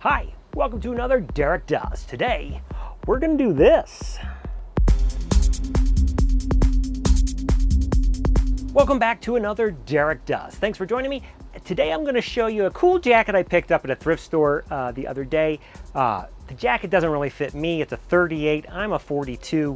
Hi, welcome to another Derek Does. Today, we're going to do this. Welcome back to another Derek Does. Thanks for joining me. Today I'm going to show you a cool jacket I picked up at a thrift store the other day. The jacket doesn't really fit me. It's a 38. I'm a 42,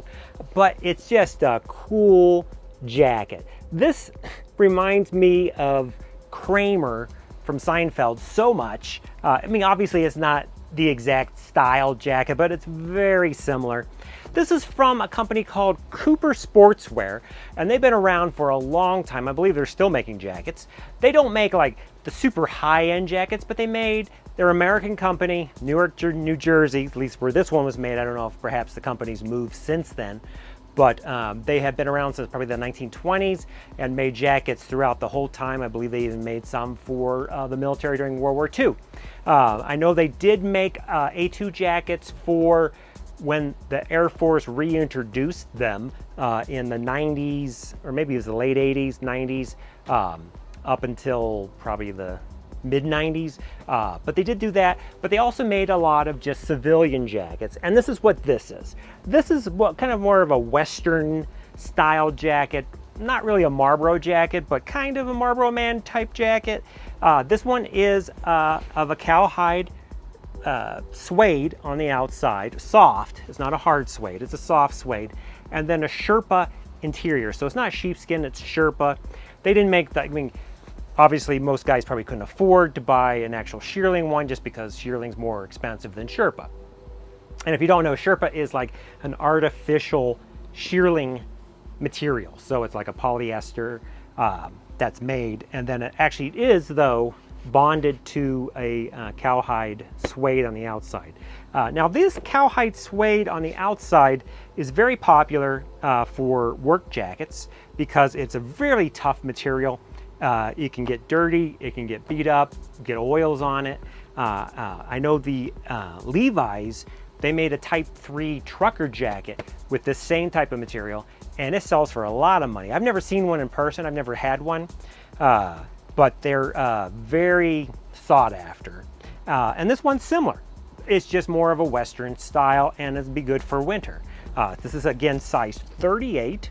but it's just a cool jacket. This reminds me of Kramer from Seinfeld so much. I mean, obviously it's not the exact style jacket, but it's very similar. This is from a company called Sportswear, and they've been around for a long time. I believe they're still making jackets. They don't make like the super high-end jackets, but they're an American company, Newark, New Jersey, at least where this one was made. I don't know if perhaps the company's moved since then, but they have been around since probably the 1920s and made jackets throughout the whole time. I believe they even made some for the military during World War II. I know they did make A2 jackets for when the Air Force reintroduced them in the 90s, or maybe it was the late 80s, 90s, up until probably the mid 90s. But they did do that, but they also made a lot of just civilian jackets. And this is what this is. This is what kind of more of a Western style jacket, not really a Marlboro jacket, but kind of a Marlboro Man type jacket. This one is of a cowhide suede on the outside, soft. It's not a hard suede, it's a soft suede, and then a Sherpa interior. So it's not sheepskin, it's Sherpa. They didn't make that. I mean, obviously most guys probably couldn't afford to buy an actual shearling one just because shearling's more expensive than Sherpa. And if you don't know, Sherpa is like an artificial shearling material. So it's like a polyester that's made, and then it actually is, though, bonded to a cowhide suede on the outside. Now this cowhide suede on the outside is very popular for work jackets because it's a really tough material. It can get dirty, it can get beat up, get oils on it. I know the Levi's, they made a Type 3 trucker jacket with this same type of material, and it sells for a lot of money. I've never seen one in person, I've never had one. But they're very sought after. And this one's similar. It's just more of a Western style, and it'd be good for winter. This is, again, size 38.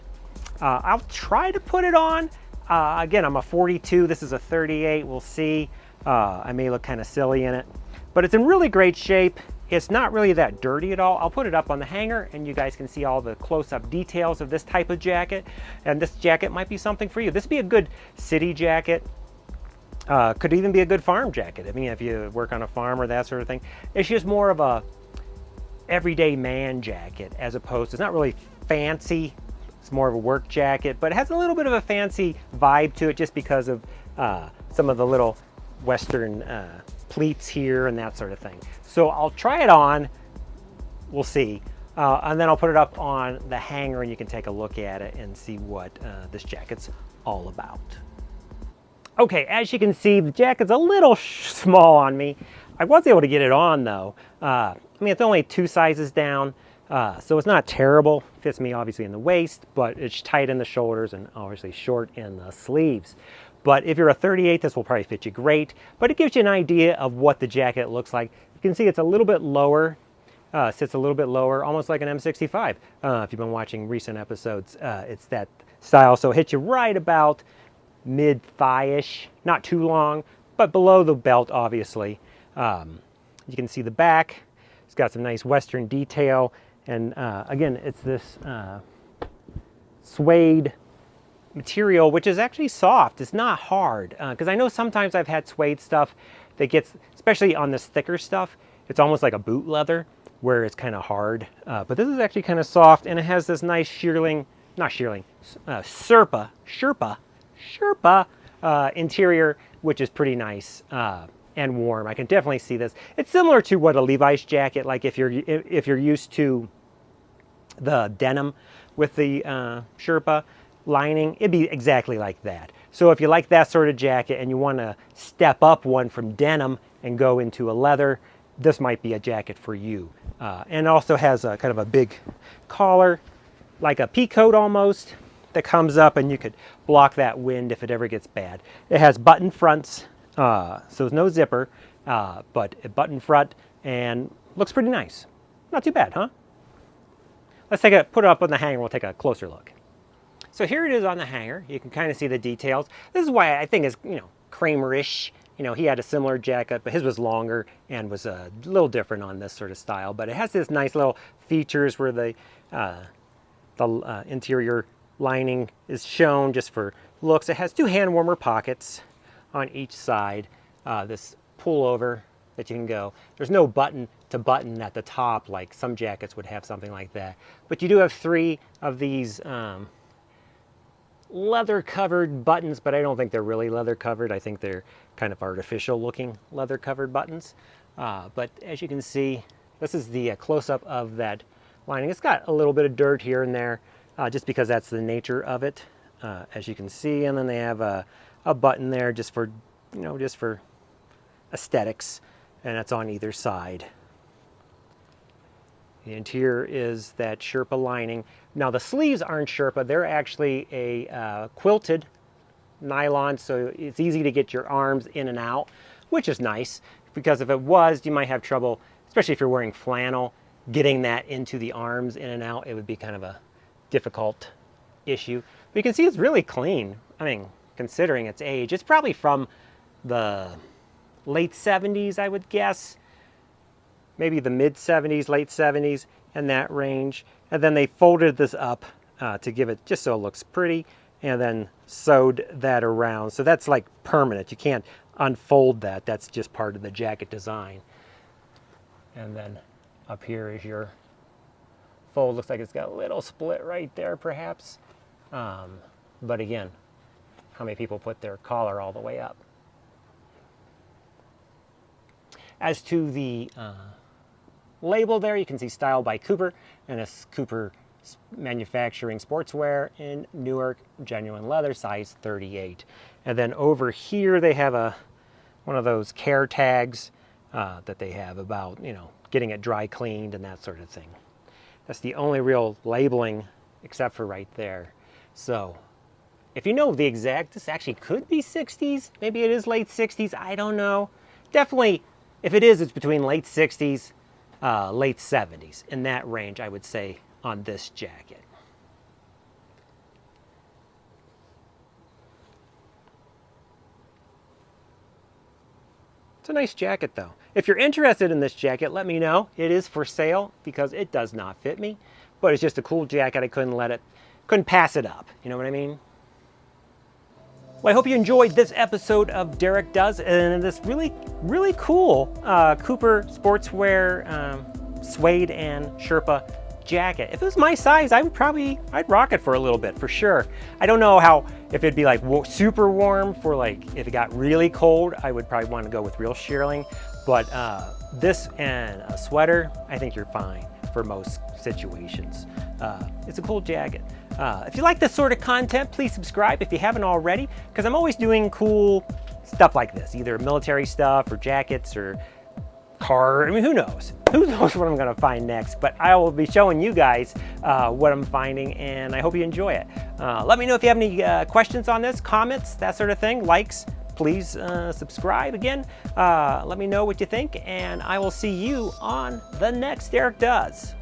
I'll try to put it on. Again, I'm a 42. This is a 38. We'll see. I may look kind of silly in it. But it's in really great shape. It's not really that dirty at all. I'll put it up on the hanger, and you guys can see all the close-up details of this type of jacket. And this jacket might be something for you. This would be a good city jacket. Could even be a good farm jacket. I mean, if you work on a farm or that sort of thing. It's just more of a everyday man jacket, as opposed to, it's not really fancy. It's more of a work jacket, but it has a little bit of a fancy vibe to it just because of some of the little Western pleats here and that sort of thing. So I'll try it on, we'll see. And then I'll put it up on the hanger and you can take a look at it and see what this jacket's all about. Okay, as you can see, the jacket's a little small on me. I was able to get it on though. I mean, it's only 2 sizes down, so it's not terrible. Fits me obviously in the waist, but it's tight in the shoulders and obviously short in the sleeves. But if you're a 38, this will probably fit you great, but it gives you an idea of what the jacket looks like. You can see it's a little bit lower, sits a little bit lower, almost like an M65. If you've been watching recent episodes, it's that style, so it hits you right about mid-thigh-ish, not too long, but below the belt, obviously. You can see the back. It's got some nice Western detail, and again, it's this suede material, which is actually soft. It's not hard, because I know sometimes I've had suede stuff that gets, especially on this thicker stuff, it's almost like a boot leather, where it's kind of hard. But this is actually kind of soft, and it has this nice Sherpa interior, which is pretty nice and warm. I can definitely see this. It's similar to what a Levi's jacket, like if you're used to the denim with the Sherpa lining, it'd be exactly like that. So if you like that sort of jacket and you want to step up one from denim and go into a leather, this might be a jacket for you. And also has a kind of a big collar, like a pea coat almost, that comes up, and you could block that wind if it ever gets bad. It has button fronts, so there's no zipper. but a button front and looks pretty nice. Not too bad, huh? Let's put it up on the hanger. We'll take a closer look. So here it is on the hanger. You can kind of see the details. This is why I think it's, Kramer-ish. He had a similar jacket, but his was longer and was a little different on this sort of style. But it has this nice little features where the interior lining is shown just for looks. It has 2 hand warmer pockets on each side. This pullover that you can go. There's no button to button at the top like some jackets would have something like that. But you do have 3 of these leather covered buttons, but I don't think they're really leather covered. I think they're kind of artificial looking leather covered buttons. But as you can see, this is the close-up of that lining. It's got a little bit of dirt here and there, just because that's the nature of it, as you can see. And then they have a button there just for, just for aesthetics, and that's on either side. The interior is that Sherpa lining. Now the sleeves aren't Sherpa, they're actually a quilted nylon, so it's easy to get your arms in and out, which is nice, because if it was, you might have trouble, especially if you're wearing flannel, getting that into the arms in and out. It would be kind of a difficult issue. But you can see it's really clean. I mean, considering its age, it's probably from the late 70s, I would guess. Maybe the mid 70s, late 70s, in that range. And then they folded this up to give it, just so it looks pretty, and then sewed that around. So that's like permanent. You can't unfold that. That's just part of the jacket design. And then up here is your fold. Looks like it's got a little split right there, perhaps. But again, how many people put their collar all the way up? As to the label there, you can see styled by Cooper, and it's Cooper Manufacturing Sportswear in Newark, genuine leather, size 38. And then over here they have one of those care tags that they have about, getting it dry cleaned and that sort of thing. That's the only real labeling except for right there. So if you know the exact, this actually could be 60s, maybe it is late 60s, I don't know. Definitely, if it is, it's between late 60s, late 70s, in that range, I would say, on this jacket. It's a nice jacket, though. If you're interested in this jacket, let me know. It is for sale because it does not fit me, but it's just a cool jacket. I couldn't pass it up. You know what I mean? Well, I hope you enjoyed this episode of Derek Does, and this really, really cool Cooper Sportswear Suede and Sherpa jacket. If it was my size, I'd rock it for a little bit, for sure. I don't know if it'd be like super warm for like, if it got really cold, I would probably want to go with real shearling. But this and a sweater, I think you're fine for most situations. It's a cool jacket. If you like this sort of content, please subscribe if you haven't already, because I'm always doing cool stuff like this, either military stuff or jackets or car. I mean, who knows? Who knows what I'm going to find next? But I will be showing you guys what I'm finding, and I hope you enjoy it. Let me know if you have any questions on this, comments, that sort of thing, likes. Please subscribe again. Let me know what you think, and I will see you on the next Derek Does.